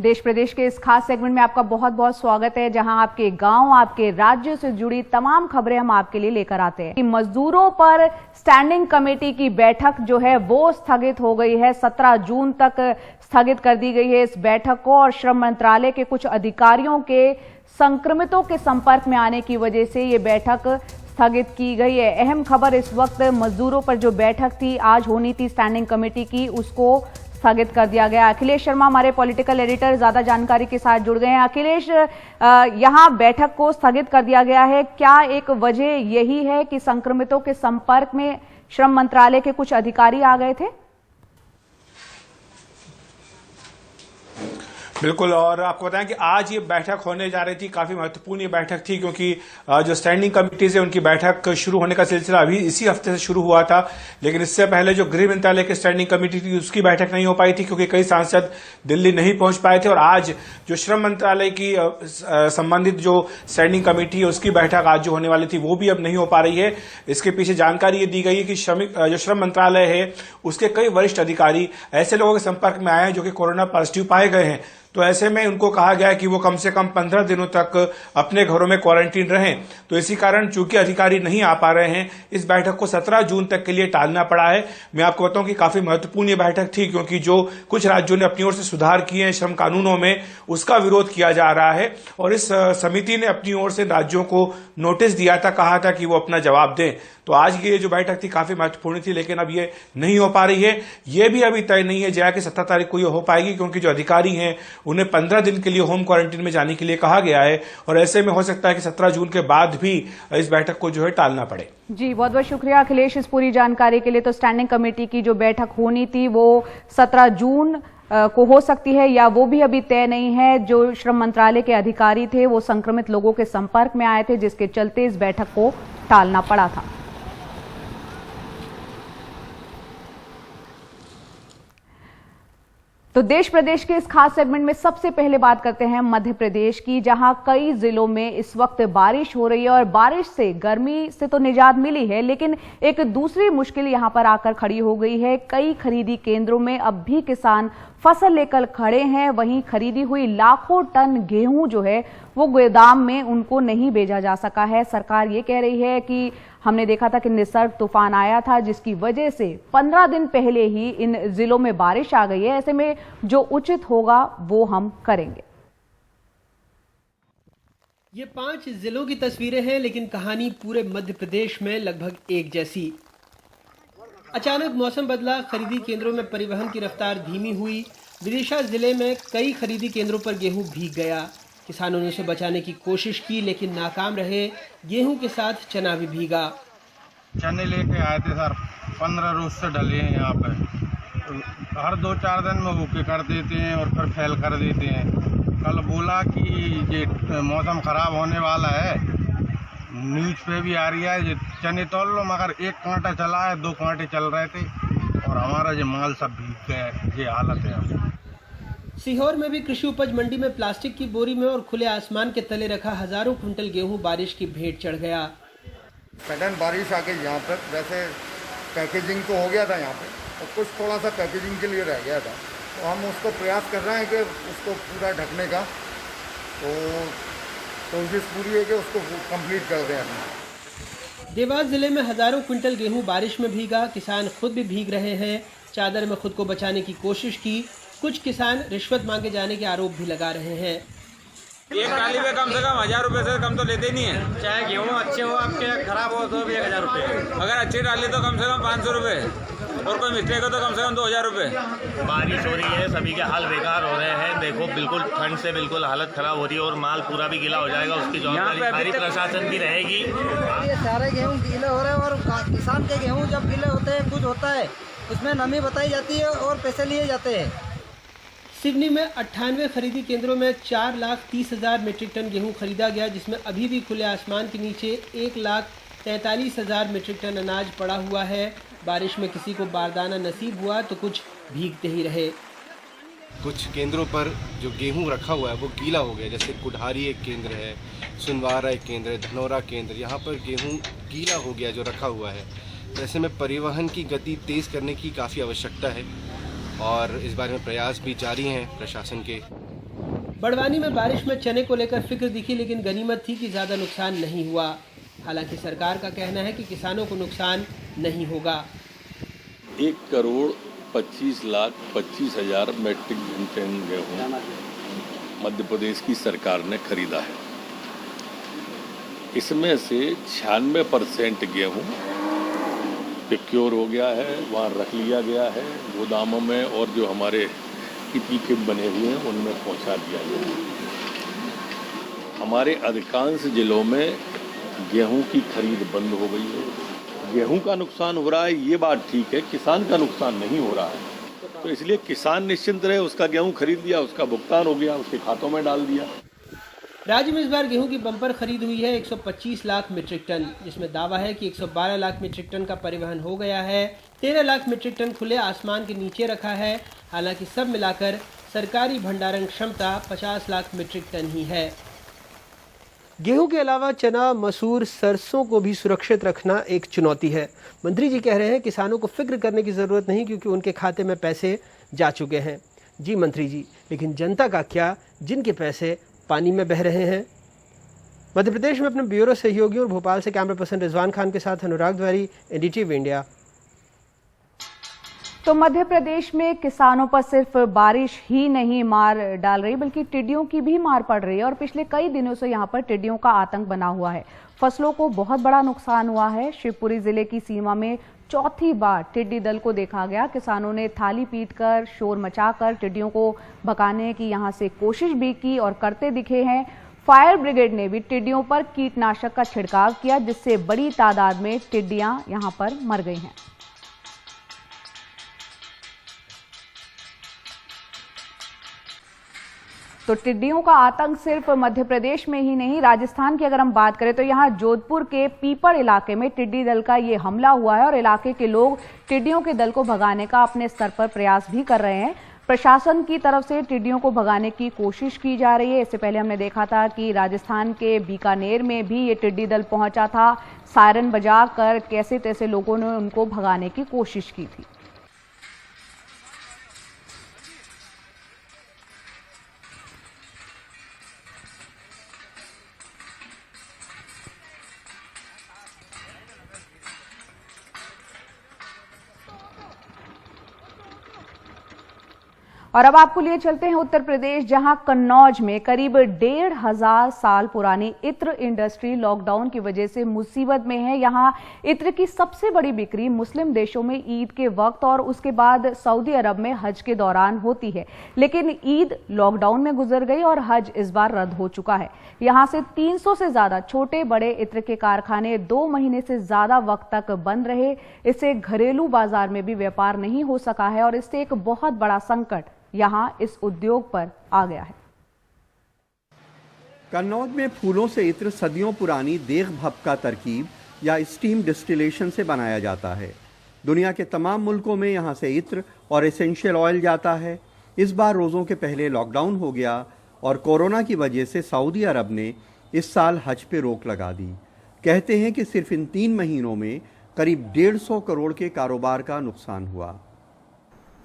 देश प्रदेश के इस खास सेगमेंट में आपका बहुत बहुत स्वागत है, जहां आपके गांव, आपके राज्य से जुड़ी तमाम खबरें हम आपके लिए लेकर आते हैं। मजदूरों पर स्टैंडिंग कमेटी की बैठक जो है वो स्थगित हो गई है। 17 जून तक स्थगित कर दी गई है इस बैठक को, और श्रम मंत्रालय के कुछ अधिकारियों के संक्रमितों के संपर्क में आने की वजह से ये बैठक स्थगित की गई है। अहम खबर इस वक्त, मजदूरों पर जो बैठक थी आज होनी थी स्टैंडिंग कमेटी की, उसको स्थगित कर दिया गया। अखिलेश शर्मा हमारे पॉलिटिकल एडिटर ज्यादा जानकारी के साथ जुड़ गए हैं। अखिलेश, यहां बैठक को स्थगित कर दिया गया है, क्या एक वजह यही है कि संक्रमितों के संपर्क में श्रम मंत्रालय के कुछ अधिकारी आ गए थे? बिल्कुल, और आपको बताएं कि आज ये बैठक होने जा रही थी, काफी महत्वपूर्ण ये बैठक थी, क्योंकि जो स्टैंडिंग कमेटीज है उनकी बैठक शुरू होने का सिलसिला अभी इसी हफ्ते से शुरू हुआ था। लेकिन इससे पहले जो गृह मंत्रालय की स्टैंडिंग कमेटी थी उसकी बैठक नहीं हो पाई थी, क्योंकि कई सांसद दिल्ली नहीं पहुंच पाए थे। और आज जो श्रम मंत्रालय की संबंधित जो स्टैंडिंग कमेटी है उसकी बैठक आज जो होने वाली थी वो भी अब नहीं हो पा रही है। इसके पीछे जानकारी ये दी गई है कि जो श्रम मंत्रालय है उसके कई वरिष्ठ अधिकारी ऐसे लोगों के संपर्क में आए हैं जो कि कोरोना पॉजिटिव पाए गए हैं। तो ऐसे में उनको कहा गया है कि वो कम से कम 15 दिनों तक अपने घरों में क्वारंटीन रहें। तो इसी कारण चूंकि अधिकारी नहीं आ पा रहे हैं, इस बैठक को 17 जून तक के लिए टालना पड़ा है। मैं आपको बताऊं कि काफी महत्वपूर्ण ये बैठक थी, क्योंकि जो कुछ राज्यों ने अपनी ओर से सुधार किए हैं श्रम कानूनों में, उसका विरोध किया जा रहा है। और इस समिति ने अपनी ओर से राज्यों को नोटिस दिया था, कहा था कि वो अपना जवाब दें। तो आज की ये जो बैठक थी काफी महत्वपूर्ण थी, लेकिन अब ये नहीं हो पा रही है। ये भी अभी तय नहीं है जया कि 17 तारीख को ये हो पाएगी, क्योंकि जो अधिकारी हैं उन्हें 15 दिन के लिए होम क्वारंटीन में जाने के लिए कहा गया है। और ऐसे में हो सकता है कि 17 जून के बाद भी इस बैठक को जो है टालना पड़े। जी, बहुत बहुत शुक्रिया अखिलेश इस पूरी जानकारी के लिए। तो स्टैंडिंग कमेटी की जो बैठक होनी थी वो 17 जून को हो सकती है, या वो भी अभी तय नहीं है। जो श्रम मंत्रालय के अधिकारी थे वो संक्रमित लोगों के संपर्क में आए थे, जिसके चलते इस बैठक को टालना पड़ा था। तो देश प्रदेश के इस खास सेगमेंट में सबसे पहले बात करते हैं मध्य प्रदेश की, जहां कई जिलों में इस वक्त बारिश हो रही है। और बारिश से, गर्मी से तो निजात मिली है, लेकिन एक दूसरी मुश्किल यहां पर आकर खड़ी हो गई है। कई खरीदी केंद्रों में अब भी किसान फसल लेकर खड़े हैं, वहीं खरीदी हुई लाखों टन गेहूं जो है वो गोदाम में उनको नहीं भेजा जा सका है। सरकार ये कह रही है कि हमने देखा था कि निसर्ग तूफान आया था, जिसकी वजह से 15 दिन पहले ही इन जिलों में बारिश आ गई है। ऐसे में जो उचित होगा वो हम करेंगे। ये 5 जिलों की तस्वीरें हैं, लेकिन कहानी पूरे मध्य प्रदेश में लगभग एक जैसी। अचानक मौसम बदला, खरीदी केंद्रों में परिवहन की रफ्तार धीमी हुई। विदिशा जिले में कई खरीदी केंद्रों पर गेहूं भीग गया। किसानों ने उसे बचाने की कोशिश की, लेकिन नाकाम रहे। गेहूं के साथ चना भी भीगा। चने लेके आए थे सर, 15 रोज से डले हैं यहाँ पे। हर 2-4 दिन में भूखे कर देते हैं और फिर फैल कर देते हैं। कल बोला कि ये मौसम खराब होने वाला है, न्यूज पे भी आ रही है, ये चने तोल लो, मगर 1 कांटा चला है, 2 कांटे चल रहे थे और हमारा ये माल सब भीग गया। ये हालत है। सीहोर में भी कृषि उपज मंडी में प्लास्टिक की बोरी में और खुले आसमान के तले रखा हजारों क्विंटल गेहूं बारिश की भेंट चढ़ गया। सडन बारिश आ गई यहाँ पर। वैसे पैकेजिंग तो हो गया था यहाँ पे, और कुछ थोड़ा सा पैकेजिंग के लिए रह गया था, तो हम उसको प्रयास कर रहे हैं कि उसको पूरा ढकने का। तो कोशिश पूरी है कि उसको कंप्लीट कर दें। देवास जिले में हजारों क्विंटल गेहूं बारिश में भीगा। किसान खुद भी भीग रहे हैं, चादर में खुद को बचाने की कोशिश की। कुछ किसान रिश्वत मांगे जाने के आरोप भी लगा रहे हैं। एक ट्राली में कम से कम 1000 रुपए से कम तो लेते ही नहीं है। चाहे गेहूँ अच्छे हो आपके, खराब हो तो भी 1000 रुपए। अगर अच्छी ट्राली तो कम से कम 500 रुपए, और कोई मिस्टेक हो तो कम से कम 2000 रुपए। बारिश हो रही है, सभी के हाल बेकार हो रहे हैं। देखो बिल्कुल ठंड से बिल्कुल हालत खराब हो रही है, और माल पूरा भी गीला हो जाएगा। उसकी जवाबदारी हमारी प्रशासन की रहेगी। ये सारे गेहूँ गीले हो रहे हैं, और किसान के गेहूँ जब गीले होते हैं, कुछ होता है उसमें नमी बताई जाती है और पैसे लिए जाते हैं। सिवनी में 98 खरीदी केंद्रों में 4,30,000 मीट्रिक टन गेहूं खरीदा गया, जिसमें अभी भी खुले आसमान के नीचे 1,43,000 मीट्रिक टन अनाज पड़ा हुआ है। बारिश में किसी को बारदाना नसीब हुआ तो कुछ भीगते ही रहे। कुछ केंद्रों पर जो गेहूं रखा हुआ है वो गीला हो गया, जैसे कुठारी एक केंद्र है, सुनवारा एक केंद्र है, धनौरा केंद्र, यहाँ पर गेहूं गीला हो गया जो रखा हुआ है। तो ऐसे में परिवहन की गति तेज़ करने की काफ़ी आवश्यकता है, और इस बारे में प्रयास भी जारी हैं प्रशासन के। बड़वानी में बारिश में चने को लेकर फिक्र दिखी, लेकिन गनीमत थी कि ज़्यादा नुकसान नहीं हुआ। हालांकि सरकार का कहना है कि किसानों को नुकसान नहीं होगा। 1,25,25,000 मैट्रिक टन गेहूँ मध्य प्रदेश की सरकार ने खरीदा है। इसमें से 96% गेहूँ प्रोक्योर हो गया है, वहाँ रख लिया गया है गोदामों में, और जो हमारे किट बने हुए हैं उनमें पहुँचा दिया गया है। हमारे अधिकांश जिलों में गेहूं की खरीद बंद हो गई है। गेहूं का नुकसान हो रहा है, ये बात ठीक है, किसान का नुकसान नहीं हो रहा है। तो इसलिए किसान निश्चिंत रहे, उसका गेहूं खरीद लिया, उसका भुगतान हो गया, उसके खातों में डाल दिया। राज्य में इस बार गेहूं की बम्पर खरीद हुई है 125 लाख मीट्रिक टन, जिसमें दावा है कि 112 लाख मीट्रिक टन का परिवहन हो गया है। 13 लाख मीट्रिक टन खुले आसमान के नीचे रखा है। हालांकि सब मिलाकर सरकारी भंडारण क्षमता 50 लाख मीट्रिक टन ही है। गेहूं के अलावा चना, मसूर, सरसों को भी सुरक्षित रखना एक चुनौती है। मंत्री जी कह रहे हैं किसानों को फिक्र करने की जरूरत नहीं, क्योंकि उनके खाते में पैसे जा चुके हैं। जी मंत्री जी, लेकिन जनता का क्या, जिनके पैसे पानी में बह रहे हैं। मध्य प्रदेश में अपने ब्यूरो सहयोगियों और भोपाल से कैमरा पर्सन रिजवान खान के साथ अनुराग द्वारी, NDTV इंडिया। तो मध्य प्रदेश में किसानों पर सिर्फ बारिश ही नहीं मार डाल रही, बल्कि टिड्डियों की भी मार पड़ रही है और पिछले कई दिनों से यहां पर टिड्डियों का आतंक बना हुआ है। फसलों को बहुत बड़ा नुकसान हुआ है। शिवपुरी जिले की सीमा में चौथी बार टिड्डी दल को देखा गया। किसानों ने थाली पीटकर, शोर मचाकर टिड्डियों को भगाने की यहां से कोशिश भी की और करते दिखे हैं। फायर ब्रिगेड ने भी टिड्डियों पर कीटनाशक का छिड़काव किया, जिससे बड़ी तादाद में टिड्डियां यहां पर मर गई हैं। तो टिड्डियों का आतंक सिर्फ मध्य प्रदेश में ही नहीं, राजस्थान की अगर हम बात करें तो यहां जोधपुर के पीपल इलाके में टिड्डी दल का ये हमला हुआ है और इलाके के लोग टिड्डियों के दल को भगाने का अपने स्तर पर प्रयास भी कर रहे हैं। प्रशासन की तरफ से टिड्डियों को भगाने की कोशिश की जा रही है। इससे पहले हमने देखा था कि राजस्थान के बीकानेर में भी ये टिड्डी दल पहुंचा था। सायरन बजाकर कैसे तैसे लोगों ने उनको भगाने की कोशिश की थी। और अब आपको लिए चलते हैं उत्तर प्रदेश, जहां कन्नौज में करीब 1,500 साल पुरानी इत्र इंडस्ट्री लॉकडाउन की वजह से मुसीबत में है। यहां इत्र की सबसे बड़ी बिक्री मुस्लिम देशों में ईद के वक्त और उसके बाद सऊदी अरब में हज के दौरान होती है, लेकिन ईद लॉकडाउन में गुजर गई और हज इस बार रद्द हो चुका है। यहां से 300 से ज्यादा छोटे बड़े इत्र के कारखाने 2 महीने से ज्यादा वक्त तक बंद रहे। इससे घरेलू बाजार में भी व्यापार नहीं हो सका है और इससे एक बहुत बड़ा संकट यहां इस उद्योग पर आ गया है। कन्नौज में फूलों से इत्र सदियों पुरानी देग भभका तरकीब या स्टीम डिस्टिलेशन से बनाया जाता है। दुनिया के तमाम मुल्कों में यहां से इत्र और एसेंशियल ऑयल जाता है। इस बार रोज़ों के पहले लॉकडाउन हो गया और कोरोना की वजह से सऊदी अरब ने इस साल हज पे रोक लगा दी। कहते हैं कि सिर्फ इन 3 महीनों में करीब 150 करोड़ के कारोबार का नुकसान हुआ।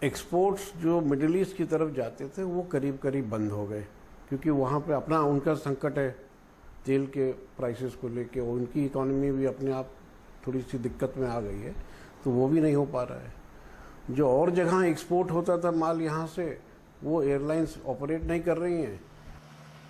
एक्सपोर्ट्स जो मिडिल ईस्ट की तरफ जाते थे वो करीब करीब बंद हो गए, क्योंकि वहाँ पे अपना उनका संकट है तेल के प्राइसेस को लेके, और उनकी इकोनॉमी भी अपने आप थोड़ी सी दिक्कत में आ गई है, तो वो भी नहीं हो पा रहा है। जो और जगह एक्सपोर्ट होता था माल यहाँ से, वो एयरलाइंस ऑपरेट नहीं कर रही हैं।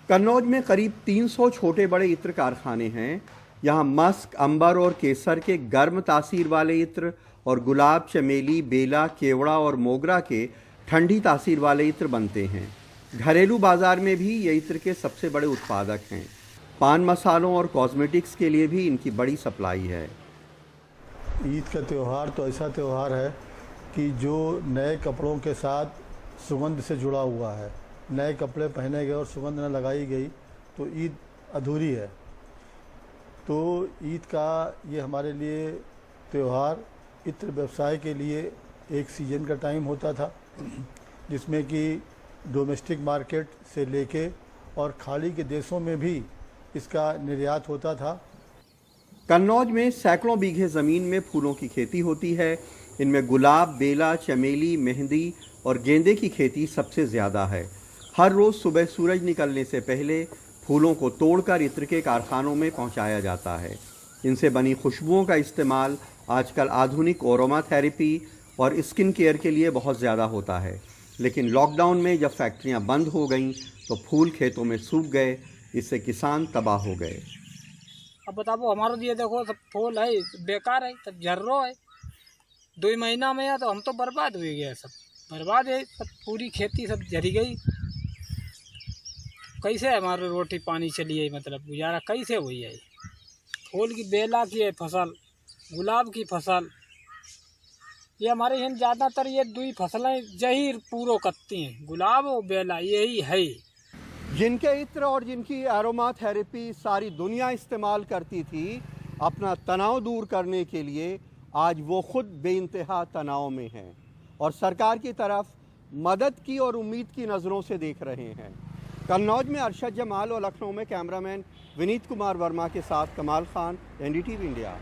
कन्नौज में करीब 300 छोटे बड़े इत्र कारखाने हैं। यहाँ मस्क, अंबर और केसर के गर्म तासीर वाले इत्र और गुलाब, चमेली, बेला, केवड़ा और मोगरा के ठंडी तासीर वाले इत्र बनते हैं। घरेलू बाजार में भी ये इत्र के सबसे बड़े उत्पादक हैं। पान मसालों और कॉस्मेटिक्स के लिए भी इनकी बड़ी सप्लाई है। ईद का त्यौहार तो ऐसा त्यौहार है कि जो नए कपड़ों के साथ सुगंध से जुड़ा हुआ है। नए कपड़े पहने गए और सुगंध न लगाई गई तो ईद अधूरी है। तो ईद का ये हमारे लिए त्यौहार इत्र व्यवसाय के लिए एक सीजन का टाइम होता था, जिसमें कि डोमेस्टिक मार्केट से लेके और खाड़ी के देशों में भी इसका निर्यात होता था। कन्नौज में सैकड़ों बीघे ज़मीन में फूलों की खेती होती है। इनमें गुलाब, बेला, चमेली, मेहंदी और गेंदे की खेती सबसे ज़्यादा है। हर रोज सुबह सूरज निकलने से पहले फूलों को तोड़कर इत्र के कारखानों में पहुंचाया जाता है। इनसे बनी खुशबुओं का इस्तेमाल आजकल आधुनिक अरोमा थेरेपी और स्किन केयर के लिए बहुत ज़्यादा होता है। लेकिन लॉकडाउन में जब फैक्ट्रियां बंद हो गईं तो फूल खेतों में सूख गए, इससे किसान तबाह हो गए। अब बताओ हमारे लिए देखो सब फूल है बेकार है, सब झर्रो है। 2 महीना में या तो हम तो बर्बाद हो गया, सब बर्बाद है, सब पूरी खेती सब झरी गई। कैसे हमारी रोटी पानी चली है, मतलब गुजारा कैसे हुई है। फूल की बेला की है फसल, गुलाब की फसल, ये हमारे यहाँ ज़्यादातर ये 2 फसलें यही पूरो करती हैं, गुलाब और बेला यही है। जिनके इत्र और जिनकी एरोमा थेरेपी सारी दुनिया इस्तेमाल करती थी अपना तनाव दूर करने के लिए, आज वो खुद बेइंतहा तनाव में हैं और सरकार की तरफ मदद की और उम्मीद की नज़रों से देख रहे हैं। कन्नौज में अरशद जमाल और लखनऊ में कैमरामैन विनीत कुमार वर्मा के साथ कमाल खान, NDTV इंडिया।